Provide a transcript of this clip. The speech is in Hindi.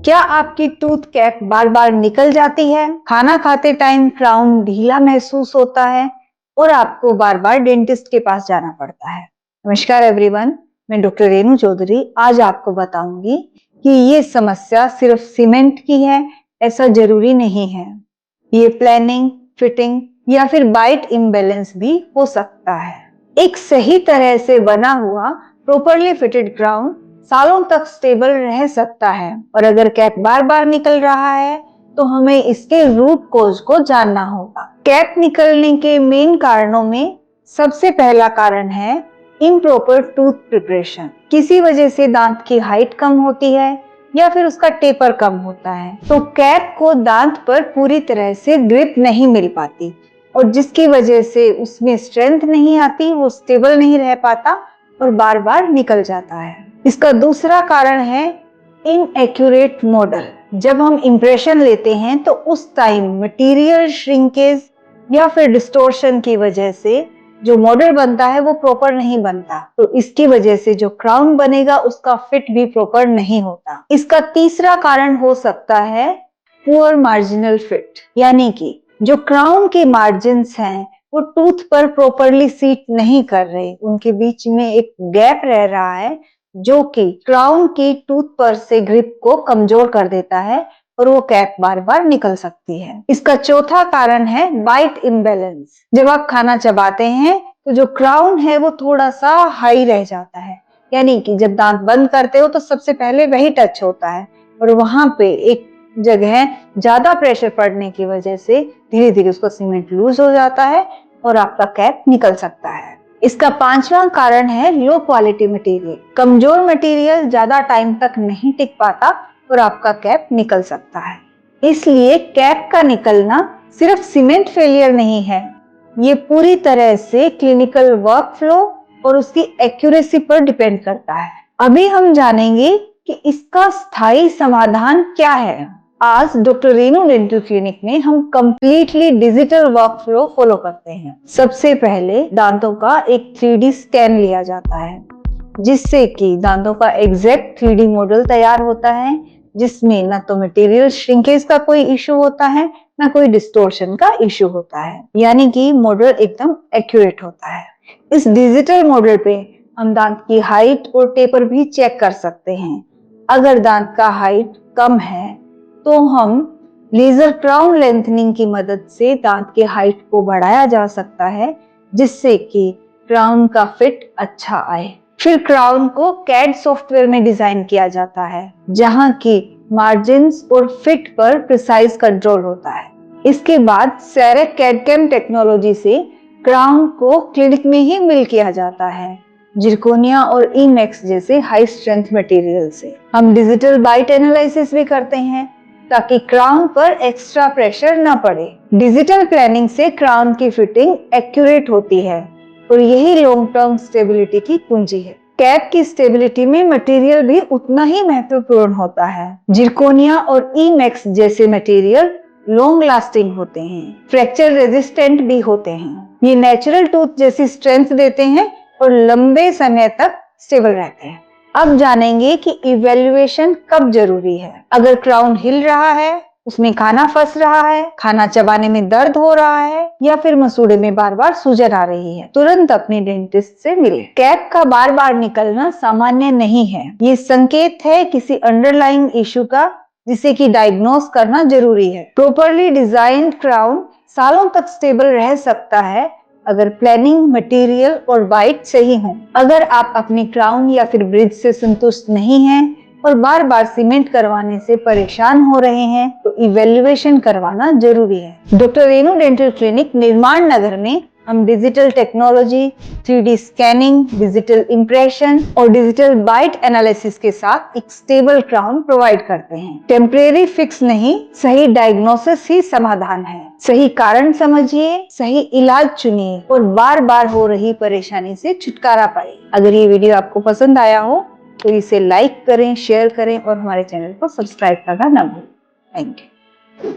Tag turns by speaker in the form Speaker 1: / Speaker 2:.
Speaker 1: क्या आपकी टूथ कैप बार बार निकल जाती है? खाना खाते टाइम क्राउन ढीला महसूस होता है और आपको बार बार डेंटिस्ट के पास जाना पड़ता है। नमस्कार एवरीवन, मैं डॉक्टर रेणु चौधरी आज आपको बताऊंगी कि ये समस्या सिर्फ सीमेंट की है, ऐसा जरूरी नहीं है। ये प्लानिंग, फिटिंग या फिर बाइट इम्बैलेंस भी हो सकता है। एक सही तरह से बना हुआ प्रॉपरली फिटेड क्राउन सालों तक स्टेबल रह सकता है, और अगर कैप बार बार निकल रहा है तो हमें इसके रूट कॉज को जानना होगा। कैप निकलने के मेन कारणों में सबसे पहला कारण है इम्प्रॉपर टूथ प्रिपरेशन। किसी वजह से दांत की हाइट कम होती है या फिर उसका टेपर कम होता है, तो कैप को दांत पर पूरी तरह से ग्रिप नहीं मिल पाती और जिसकी वजह से उसमें स्ट्रेंथ नहीं आती, वो स्टेबल नहीं रह पाता और बार बार निकल जाता है। इसका दूसरा कारण है इनएक्यूरेट मॉडल। जब हम इंप्रेशन लेते हैं तो उस टाइम मटेरियल श्रिंकेज या फिर डिस्टोर्शन की वजह से जो मॉडल बनता है वो प्रॉपर नहीं बनता, तो इसकी वजह से जो क्राउन बनेगा उसका फिट भी प्रॉपर नहीं होता। इसका तीसरा कारण हो सकता है पुअर मार्जिनल फिट, यानी कि जो क्राउन के मार्जिन्स हैं वो टूथ पर प्रॉपरली सीट नहीं कर रहे, उनके बीच में एक गैप रह रहा है जो कि क्राउन की टूथ पर से ग्रिप को कमजोर कर देता है और वो कैप बार बार निकल सकती है। इसका चौथा कारण है बाइट इम्बैलेंस। जब आप खाना चबाते हैं तो जो क्राउन है वो थोड़ा सा हाई रह जाता है, यानी कि जब दांत बंद करते हो तो सबसे पहले वही टच होता है और वहां पे एक जगह ज्यादा प्रेशर पड़ने की वजह से धीरे धीरे उसका सीमेंट लूज हो जाता है और आपका कैप निकल सकता है। इसका पांचवा कारण है लो क्वालिटी मटेरियल। कमजोर मटेरियल ज्यादा टाइम तक नहीं टिक पाता और आपका कैप निकल सकता है। इसलिए कैप का निकलना सिर्फ सीमेंट फेलियर नहीं है, ये पूरी तरह से क्लिनिकल वर्कफ्लो और उसकी एक्यूरेसी पर डिपेंड करता है। अभी हम जानेंगे कि इसका स्थायी समाधान क्या है। आज डॉक्टर रेणु डेंटल क्लिनिक में हम कंप्लीटली डिजिटल वर्कफ्लो फॉलो करते हैं। सबसे पहले दांतों का एक 3D स्कैन लिया जाता है, जिससे कि दांतों का एग्जैक्ट 3D मॉडल तैयार होता है, जिसमें ना तो मटेरियल श्रिंकेज का कोई इशू होता है ना कोई डिस्टोर्शन का इशू होता है, यानी कि मॉडल एकदम एक्यूरेट होता है। इस डिजिटल मॉडल पे हम दांत की हाइट और टेपर भी चेक कर सकते हैं। अगर दांत का हाइट कम है तो हम लेजर क्राउन लेंथनिंग की मदद से दांत के हाइट को बढ़ाया जा सकता है, जिससे कि क्राउन का फिट अच्छा आए। फिर क्राउन को कैड सॉफ्टवेयर में डिजाइन किया जाता है, जहां की मार्जिन्स और फिट पर प्रिसाइज कंट्रोल होता है। इसके बाद सेरेक कैड-कैम टेक्नोलॉजी से क्राउन को क्लिनिक में ही मिल किया जाता है, जिरकोनिया और ई-मैक्स जैसे हाई स्ट्रेंथ मटेरियल से। हम डिजिटल बाइट एनालिसिस भी करते हैं ताकि क्राउन पर एक्स्ट्रा प्रेशर न पड़े। डिजिटल प्लानिंग से क्राउन की फिटिंग एक्यूरेट होती है और यही लॉन्ग टर्म स्टेबिलिटी की कुंजी है। कैप की स्टेबिलिटी में मटेरियल भी उतना ही महत्वपूर्ण होता है। जिरकोनिया और ई-मैक्स जैसे मटेरियल लॉन्ग लास्टिंग होते हैं, फ्रैक्चर रेजिस्टेंट भी होते हैं। ये नेचुरल टूथ जैसी स्ट्रेंथ देते हैं और लंबे समय तक स्टेबल रहते हैं। अब जानेंगे कि इवैल्यूएशन कब जरूरी है। अगर क्राउन हिल रहा है, उसमें खाना फंस रहा है, खाना चबाने में दर्द हो रहा है या फिर मसूड़े में बार बार सूजन आ रही है, तुरंत अपने डेंटिस्ट से मिले। कैप का बार बार निकलना सामान्य नहीं है, ये संकेत है किसी अंडरलाइंग इशू का, जिसे कि डायग्नोस करना जरूरी है। प्रॉपरली डिजाइन्ड क्राउन सालों तक स्टेबल रह सकता है अगर प्लानिंग, मटेरियल और बाइट सही हो। अगर आप अपनी क्राउन या फिर ब्रिज से संतुष्ट नहीं हैं और बार बार सीमेंट करवाने से परेशान हो रहे हैं, तो इवैल्यूएशन करवाना जरूरी है। डॉक्टर रेणु डेंटल क्लिनिक निर्माण नगर में हम digital technology, 3D scanning, digital impression और डिजिटल बाइट एनालिसिस के साथ एक स्टेबल क्राउन प्रोवाइड करते हैं। टेम्परेरी फिक्स नहीं, सही डायग्नोसिस ही समाधान है। सही कारण समझिए, सही इलाज चुनिए और बार बार हो रही परेशानी से छुटकारा पाइए। अगर ये वीडियो आपको पसंद आया हो तो इसे लाइक करें, शेयर करें और हमारे चैनल को सब्सक्राइब करना न भूलें। Thank you.